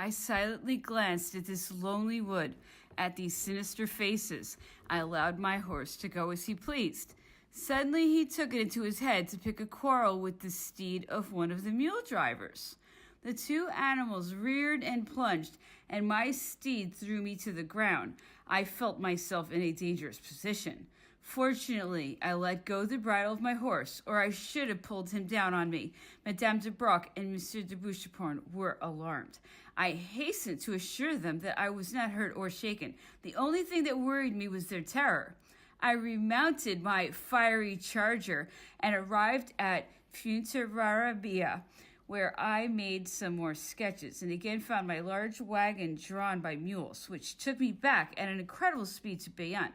I silently glanced at this lonely wood, at these sinister faces. I allowed my horse to go as he pleased. Suddenly he took it into his head to pick a quarrel with the steed of one of the mule drivers. The two animals reared and plunged, and my steed threw me to the ground. I felt myself in a dangerous position. Fortunately, I let go the bridle of my horse, or I should have pulled him down on me. Madame de Broc and Monsieur de Boucheporn were alarmed. I hastened to assure them that I was not hurt or shaken. The only thing that worried me was their terror. I remounted my fiery charger and arrived at Fuenterrabia, where I made some more sketches and again found my large wagon drawn by mules, which took me back at an incredible speed to Bayonne.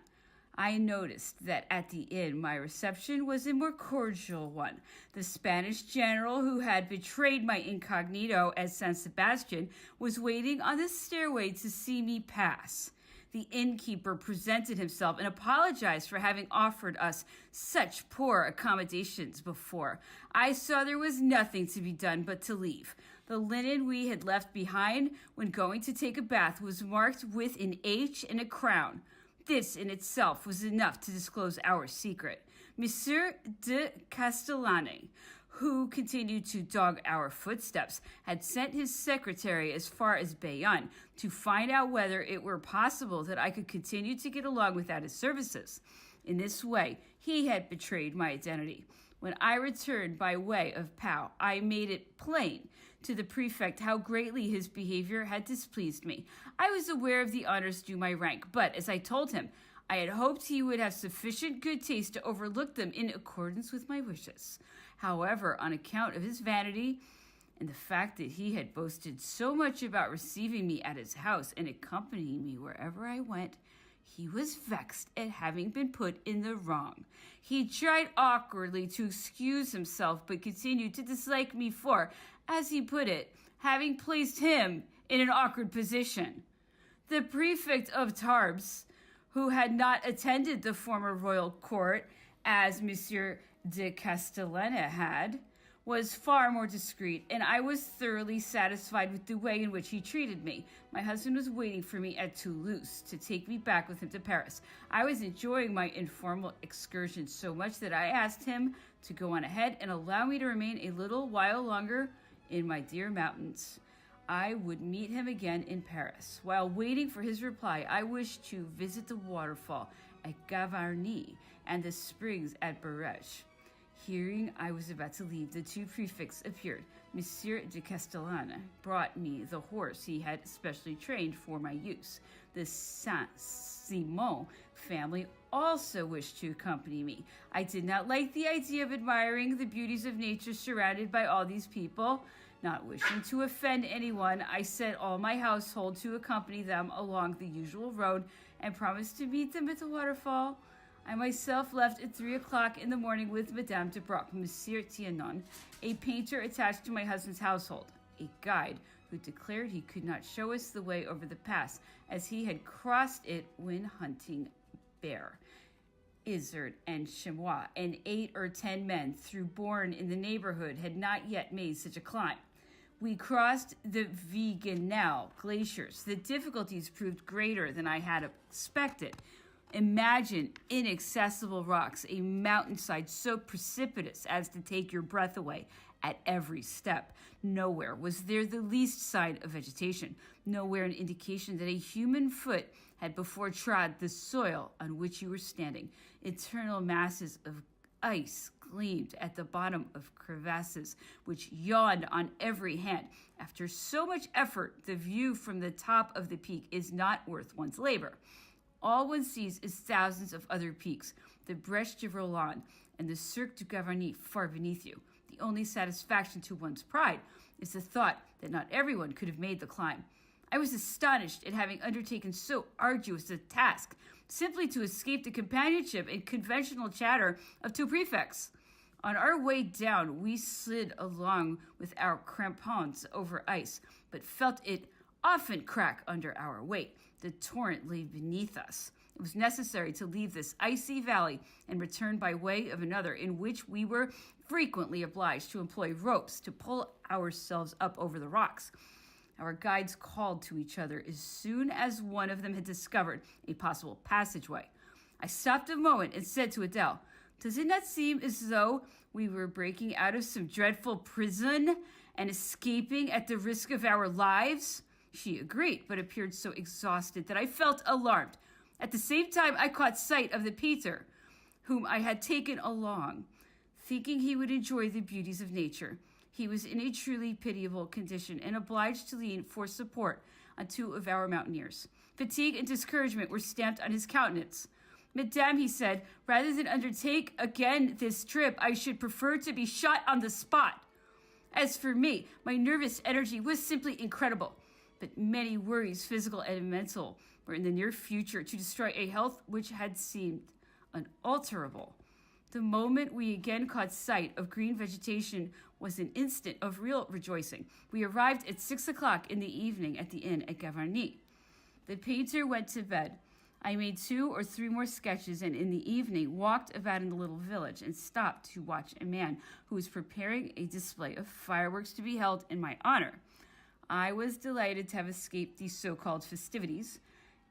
I noticed that at the inn my reception was a more cordial one. The Spanish general who had betrayed my incognito as San Sebastian was waiting on the stairway to see me pass. The innkeeper presented himself and apologized for having offered us such poor accommodations before. I saw there was nothing to be done but to leave. The linen we had left behind when going to take a bath was marked with an H and a crown. This in itself was enough to disclose our secret. Monsieur de Castellane, who continued to dog our footsteps, had sent his secretary as far as Bayonne to find out whether it were possible that I could continue to get along without his services. In this way, he had betrayed my identity. When I returned by way of Pau, I made it plain to the prefect how greatly his behavior had displeased me. I was aware of the honors due my rank, but as I told him, I had hoped he would have sufficient good taste to overlook them in accordance with my wishes. However, on account of his vanity and the fact that he had boasted so much about receiving me at his house and accompanying me wherever I went, he was vexed at having been put in the wrong. He tried awkwardly to excuse himself, but continued to dislike me for, as he put it, having placed him in an awkward position. The prefect of Tarbes, who had not attended the former royal court, as Monsieur de Castellane had, was far more discreet, and I was thoroughly satisfied with the way in which he treated me. My husband was waiting for me at Toulouse to take me back with him to Paris. I was enjoying my informal excursion so much that I asked him to go on ahead and allow me to remain a little while longer in my dear mountains. I would meet him again in Paris. While waiting for his reply, I wished to visit the waterfall at Gavarnie and the springs at Barège. Hearing I was about to leave, the two prefects appeared. Monsieur de Castellane brought me the horse he had specially trained for my use. The Saint-Simon family also wished to accompany me. I did not like the idea of admiring the beauties of nature surrounded by all these people. Not wishing to offend anyone, I sent all my household to accompany them along the usual road and promised to meet them at the waterfall. I myself left at 3 o'clock in the morning with Madame de Broc, Monsieur Tiernon, a painter attached to my husband's household, a guide who declared he could not show us the way over the pass, as he had crossed it when hunting bear, Izard, and chamois, and 8 or 10 men through Bourne in the neighborhood had not yet made such a climb. We crossed the Viganel glaciers. The difficulties proved greater than I had expected. Imagine inaccessible rocks, a mountainside so precipitous as to take your breath away at every step. Nowhere was there the least sign of vegetation, nowhere an indication that a human foot had before trod the soil on which you were standing. Eternal masses of ice gleamed at the bottom of crevasses, which yawned on every hand. After so much effort, the view from the top of the peak is not worth one's labor. All one sees is thousands of other peaks, the Brèche de Roland and the Cirque du Gavarnie far beneath you. The only satisfaction to one's pride is the thought that not everyone could have made the climb. I was astonished at having undertaken so arduous a task, simply to escape the companionship and conventional chatter of two prefects. On our way down, we slid along with our crampons over ice, but felt it often crack under our weight. The torrent lay beneath us. It was necessary to leave this icy valley and return by way of another, in which we were frequently obliged to employ ropes to pull ourselves up over the rocks. Our guides called to each other as soon as one of them had discovered a possible passageway. I stopped a moment and said to Adele, "Does it not seem as though we were breaking out of some dreadful prison and escaping at the risk of our lives?" She agreed, but appeared so exhausted that I felt alarmed. At the same time, I caught sight of the Peter, whom I had taken along, thinking he would enjoy the beauties of nature. He was in a truly pitiable condition and obliged to lean for support on two of our mountaineers. Fatigue and discouragement were stamped on his countenance. "Madame," he said, "rather than undertake again this trip, I should prefer to be shot on the spot." As for me, my nervous energy was simply incredible, but many worries, physical and mental, were in the near future to destroy a health which had seemed unalterable. The moment we again caught sight of green vegetation was an instant of real rejoicing. We arrived at 6 o'clock in the evening at the inn at Gavarnie. The painter went to bed. I made 2 or 3 more sketches and in the evening walked about in the little village and stopped to watch a man who was preparing a display of fireworks to be held in my honor. I was delighted to have escaped these so-called festivities,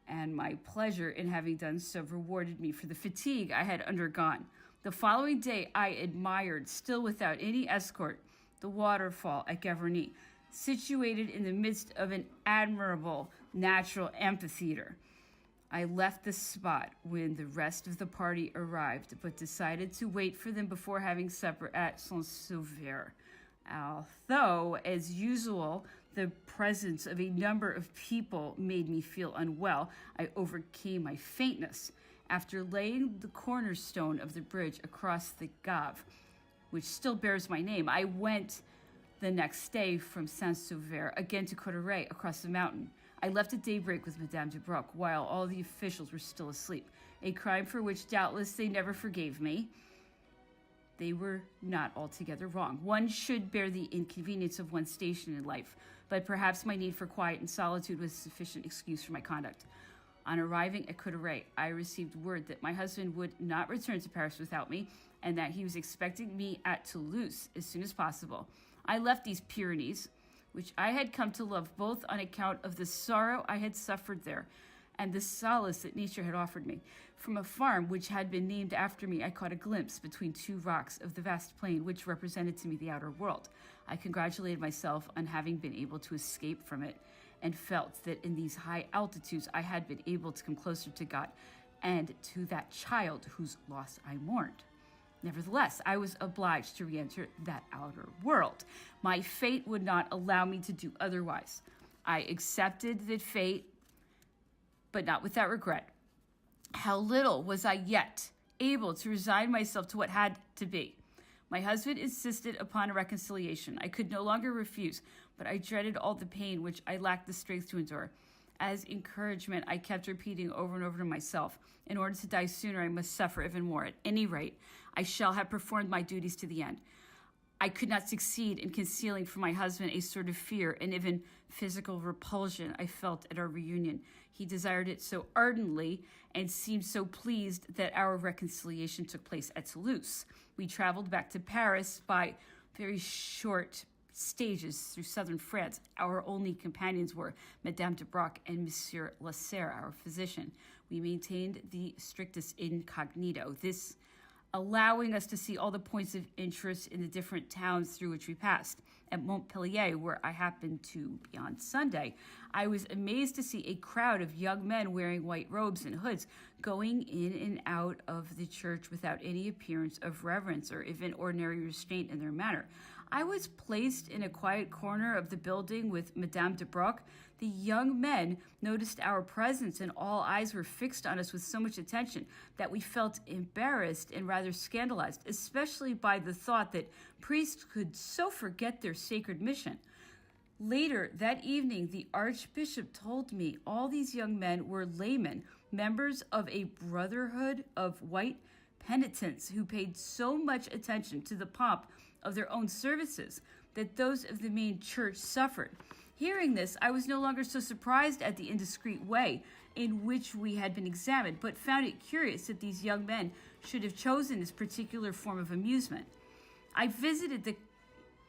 and my pleasure in having done so rewarded me for the fatigue I had undergone. The following day, I admired, still without any escort, the waterfall at Gavarnie, situated in the midst of an admirable natural amphitheater. I left the spot when the rest of the party arrived, but decided to wait for them before having supper at Saint-Sauveur. Although, as usual, the presence of a number of people made me feel unwell, I overcame my faintness. After laying the cornerstone of the bridge across the Gave, which still bears my name, I went the next day from Saint-Sauveur again to Cotteret across the mountain. I left at daybreak with Madame de Broc while all the officials were still asleep, a crime for which doubtless they never forgave me. They were not altogether wrong. One should bear the inconvenience of one's station in life, but perhaps my need for quiet and solitude was sufficient excuse for my conduct. On arriving at Cotteret, I received word that my husband would not return to Paris without me, and that he was expecting me at Toulouse as soon as possible. I left these Pyrenees, which I had come to love both on account of the sorrow I had suffered there and the solace that nature had offered me. From a farm which had been named after me, I caught a glimpse between 2 rocks of the vast plain which represented to me the outer world. I congratulated myself on having been able to escape from it, and felt that in these high altitudes I had been able to come closer to God and to that child whose loss I mourned. Nevertheless, I was obliged to re-enter that outer world. My fate would not allow me to do otherwise. I accepted that fate, but not without regret. How little was I yet able to resign myself to what had to be. My husband insisted upon a reconciliation. I could no longer refuse, but I dreaded all the pain which I lacked the strength to endure. As encouragement, I kept repeating over and over to myself, in order to die sooner, I must suffer even more. At any rate, I shall have performed my duties to the end. I could not succeed in concealing from my husband a sort of fear and even physical repulsion I felt at our reunion. He desired it so ardently and seemed so pleased that our reconciliation took place at Toulouse. We traveled back to Paris by very short stages through southern France. Our only companions were Madame de Broc and Monsieur Lasserre, our physician. We maintained the strictest incognito, this allowing us to see all the points of interest in the different towns through which we passed. At Montpellier, where I happened to be on Sunday, I was amazed to see a crowd of young men wearing white robes and hoods going in and out of the church without any appearance of reverence or even ordinary restraint in their manner. I was placed in a quiet corner of the building with Madame de Broc. The young men noticed our presence, and all eyes were fixed on us with so much attention that we felt embarrassed and rather scandalized, especially by the thought that priests could so forget their sacred mission. Later that evening, the Archbishop told me all these young men were laymen, members of a brotherhood of white penitents who paid so much attention to the pomp of their own services that those of the main church suffered. Hearing this, I was no longer so surprised at the indiscreet way in which we had been examined, but found it curious that these young men should have chosen this particular form of amusement. I visited the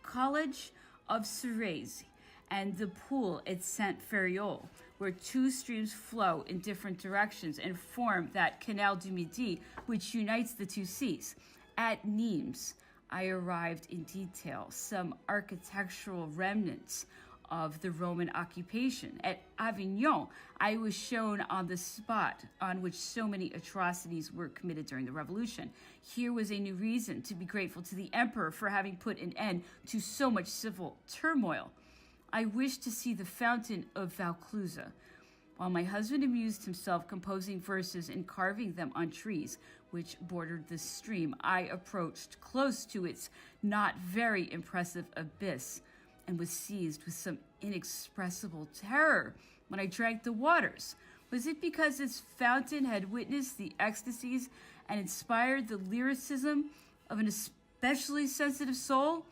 College of Cerise and the pool at Saint-Ferréol, where two streams flow in different directions and form that Canal du Midi, which unites the two seas. At Nimes, I arrived in detail some architectural remnants of the Roman occupation. At Avignon, I was shown on the spot on which so many atrocities were committed during the Revolution. Here was a new reason to be grateful to the emperor for having put an end to so much civil turmoil. I wished to see the fountain of Vaucluse. While my husband amused himself composing verses and carving them on trees which bordered the stream, I approached close to its not very impressive abyss and was seized with some inexpressible terror when I drank the waters. Was it because its fountain had witnessed the ecstasies and inspired the lyricism of an especially sensitive soul?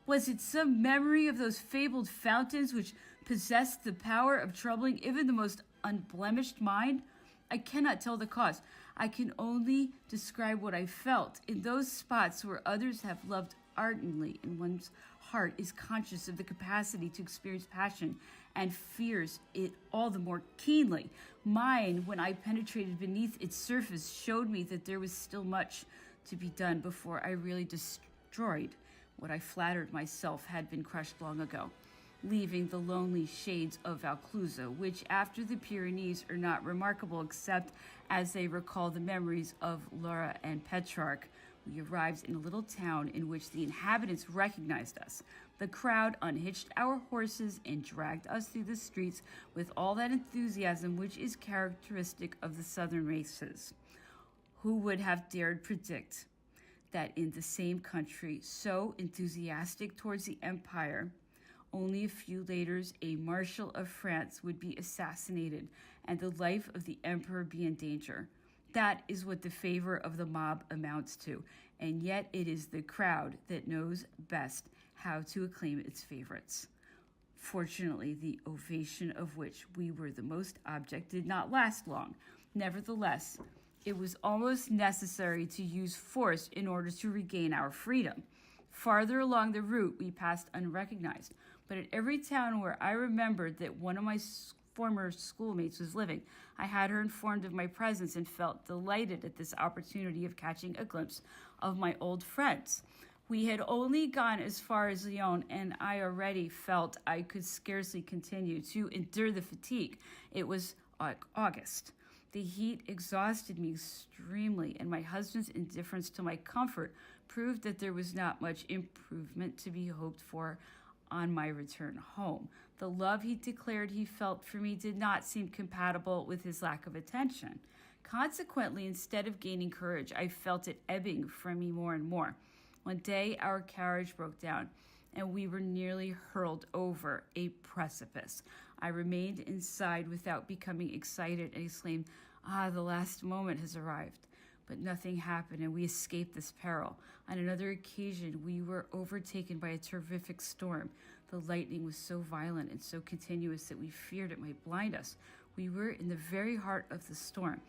Was it some memory of those fabled fountains which possessed the power of troubling even the most unblemished mind? I cannot tell the cause. I can only describe what I felt. In those spots where others have loved ardently and one's heart is conscious of the capacity to experience passion and fears it all the more keenly. Mine, when I penetrated beneath its surface, showed me that there was still much to be done before I really destroyed what I flattered myself had been crushed long ago, leaving the lonely shades of Vaucluse, which after the Pyrenees are not remarkable except as they recall the memories of Laura and Petrarch. We arrived in a little town in which the inhabitants recognized us. The crowd unhitched our horses and dragged us through the streets with all that enthusiasm which is characteristic of the southern races. Who would have dared predict that in the same country, so enthusiastic towards the empire, only a few later a marshal of France would be assassinated and the life of the emperor be in danger? That is what the favor of the mob amounts to, and yet it is the crowd that knows best how to acclaim its favorites. Fortunately, the ovation of which we were the most object did not last long. Nevertheless, it was almost necessary to use force in order to regain our freedom. Farther along the route, we passed unrecognized, but at every town where I remembered that one of my former schoolmates was living, I had her informed of my presence and felt delighted at this opportunity of catching a glimpse of my old friends. We had only gone as far as Lyon, and I already felt I could scarcely continue to endure the fatigue. It was August. The heat exhausted me extremely, and my husband's indifference to my comfort proved that there was not much improvement to be hoped for on my return home. The love he declared he felt for me did not seem compatible with his lack of attention. Consequently, instead of gaining courage, I felt it ebbing from me more and more. One day, our carriage broke down, and we were nearly hurled over a precipice. I remained inside without becoming excited and exclaimed, "Ah, the last moment has arrived." But nothing happened, and we escaped this peril. On another occasion, we were overtaken by a terrific storm. The lightning was so violent and so continuous that we feared it might blind us. We were in the very heart of the storm.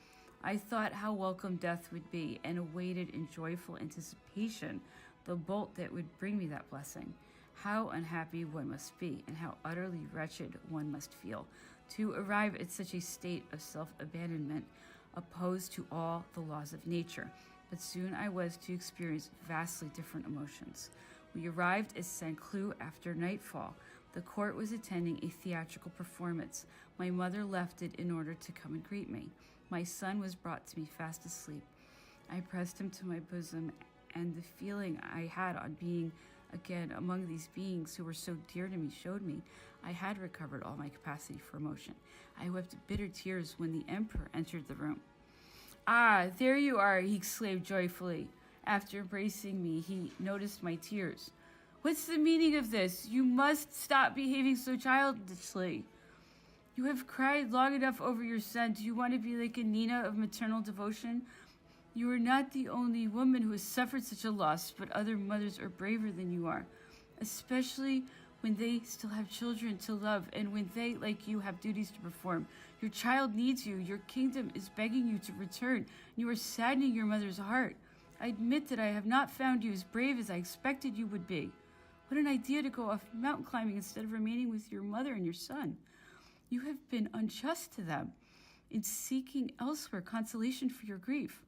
I thought how welcome death would be, and awaited in joyful anticipation the bolt that would bring me that blessing. How unhappy one must be, and how utterly wretched one must feel, to arrive at such a state of self-abandonment, opposed to all the laws of nature. But soon I was to experience vastly different emotions. We arrived at St. Cloud after nightfall. The court was attending a theatrical performance. My mother left it in order to come and greet me. My son was brought to me fast asleep. I pressed him to my bosom, and the feeling I had on being again among these beings who were so dear to me showed me I had recovered all my capacity for emotion. I wept bitter tears when the emperor entered the room. "Ah, there you are," he exclaimed joyfully. After embracing me, he noticed my tears. "What's the meaning of this? You must stop behaving so childishly. You have cried long enough over your son. Do you want to be like a Nina of maternal devotion? You are not the only woman who has suffered such a loss, but other mothers are braver than you are, especially when they still have children to love and when they, like you, have duties to perform. Your child needs you. Your kingdom is begging you to return, and you are saddening your mother's heart. I admit that I have not found you as brave as I expected you would be. What an idea to go off mountain climbing instead of remaining with your mother and your son. You have been unjust to them in seeking elsewhere consolation for your grief.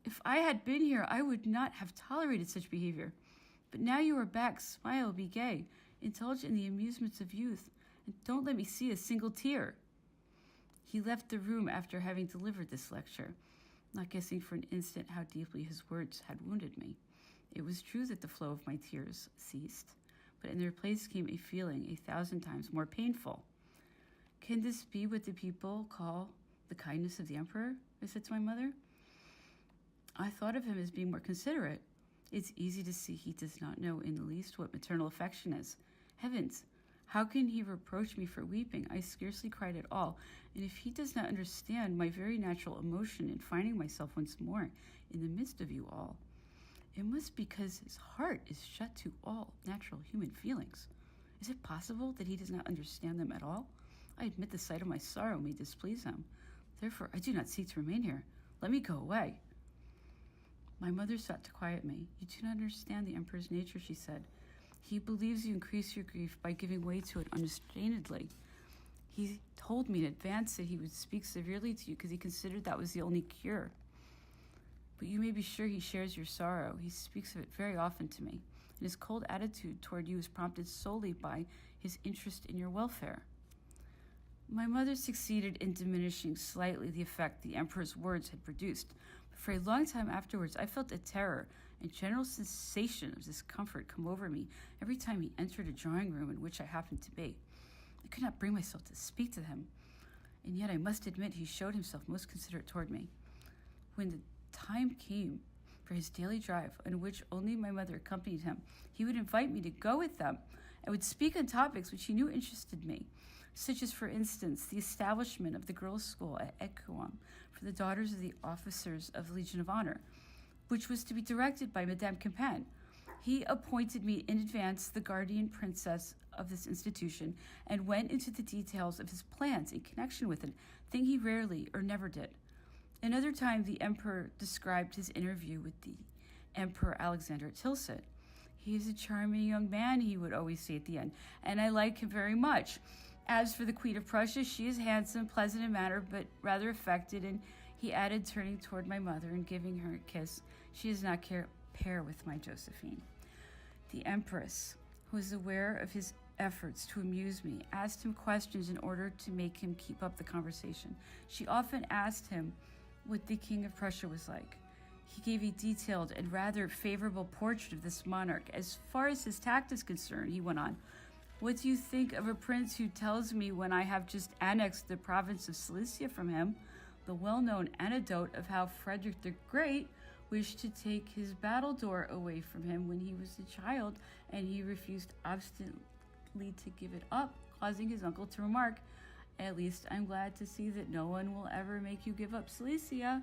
If I had been here, I would not have tolerated such behavior. But now you are back. Smile, be gay, indulge in the amusements of youth, and don't let me see a single tear. He left the room after having delivered this lecture, not guessing for an instant how deeply his words had wounded me. It was true that the flow of my tears ceased, but in their place came a feeling 1,000 times more painful. Can this be what the people call the kindness of the emperor? I said to my mother. I thought of him as being more considerate. It's easy to see he does not know in the least what maternal affection is. Heavens, how can he reproach me for weeping? I scarcely cried at all, and if he does not understand my very natural emotion in finding myself once more in the midst of you all, it must be because his heart is shut to all natural human feelings. Is it possible that he does not understand them at all? I admit the sight of my sorrow may displease him. Therefore, I do not seek to remain here. Let me go away. My mother sought to quiet me. You do not understand the emperor's nature, she said. He believes you increase your grief by giving way to it unrestrainedly. He told me in advance that he would speak severely to you because he considered that was the only cure. But you may be sure he shares your sorrow. He speaks of it very often to me, and his cold attitude toward you is prompted solely by his interest in your welfare. My mother succeeded in diminishing slightly the effect the emperor's words had produced, but for a long time afterwards I felt a terror and general sensation of discomfort come over me every time he entered a drawing room in which I happened to be. I could not bring myself to speak to him, and yet I must admit he showed himself most considerate toward me. When the time came for his daily drive, in which only my mother accompanied him, he would invite me to go with them and would speak on topics which he knew interested me, such as, for instance, the establishment of the girls' school at Ecouen for the daughters of the officers of the Legion of Honor, which was to be directed by Madame Campan. He appointed me in advance the guardian princess of this institution and went into the details of his plans in connection with it, thing he rarely or never did. Another time, the emperor described his interview with the Emperor Alexander at Tilsit. He is a charming young man, he would always say at the end, and I like him very much. As for the Queen of Prussia, she is handsome, pleasant in manner, but rather affected, and he added, turning toward my mother and giving her a kiss, she does not pair with my Josephine. The Empress, who was aware of his efforts to amuse me, asked him questions in order to make him keep up the conversation. She often asked him what the King of Prussia was like. He gave a detailed and rather favorable portrait of this monarch. As far as his tact is concerned, he went on, what do you think of a prince who tells me when I have just annexed the province of Silesia from him, the well-known anecdote of how Frederick the Great wished to take his battledore away from him when he was a child, and he refused obstinately to give it up, causing his uncle to remark, at least I'm glad to see that no one will ever make you give up Silesia.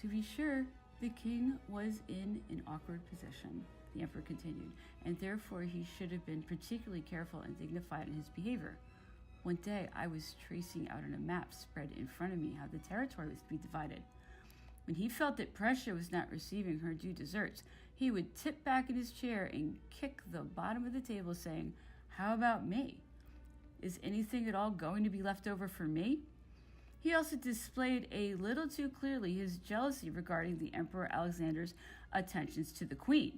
To be sure, the king was in an awkward position, the emperor continued, and therefore he should have been particularly careful and dignified in his behavior. One day I was tracing out on a map spread in front of me how the territory was to be divided. When he felt that Prussia was not receiving her due deserts, he would tip back in his chair and kick the bottom of the table, saying, how about me? Is anything at all going to be left over for me? He also displayed a little too clearly his jealousy regarding the Emperor Alexander's attentions to the Queen.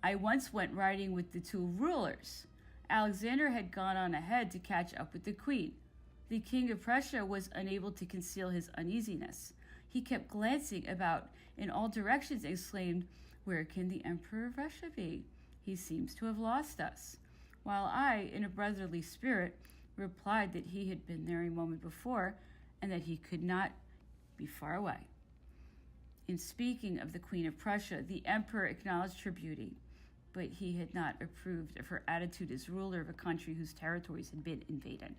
I once went riding with the two rulers. Alexander had gone on ahead to catch up with the Queen. The King of Prussia was unable to conceal his uneasiness. He kept glancing about in all directions and exclaimed, where can the Emperor of Russia be? He seems to have lost us. While I, in a brotherly spirit, replied that he had been there a moment before and that he could not be far away. In speaking of the Queen of Prussia, the Emperor acknowledged her beauty, but he had not approved of her attitude as ruler of a country whose territories had been invaded.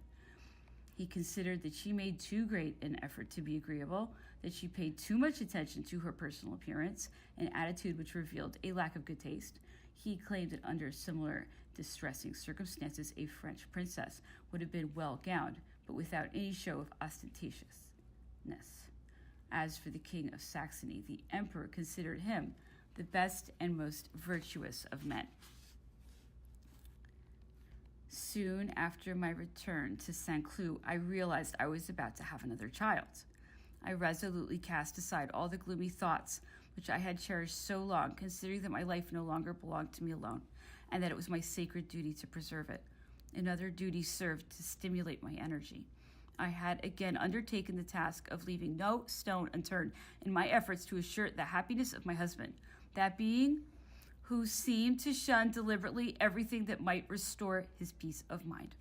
He considered that she made too great an effort to be agreeable, that she paid too much attention to her personal appearance, an attitude which revealed a lack of good taste. He claimed that under similar distressing circumstances, a French princess would have been well gowned, but without any show of ostentatiousness. As for the King of Saxony, the emperor considered him the best and most virtuous of men. Soon after my return to St. Cloud, I realized I was about to have another child. I resolutely cast aside all the gloomy thoughts which I had cherished so long, considering that my life no longer belonged to me alone, and that it was my sacred duty to preserve it. Another duty served to stimulate my energy. I had again undertaken the task of leaving no stone unturned in my efforts to assure the happiness of my husband, that being who seemed to shun deliberately everything that might restore his peace of mind.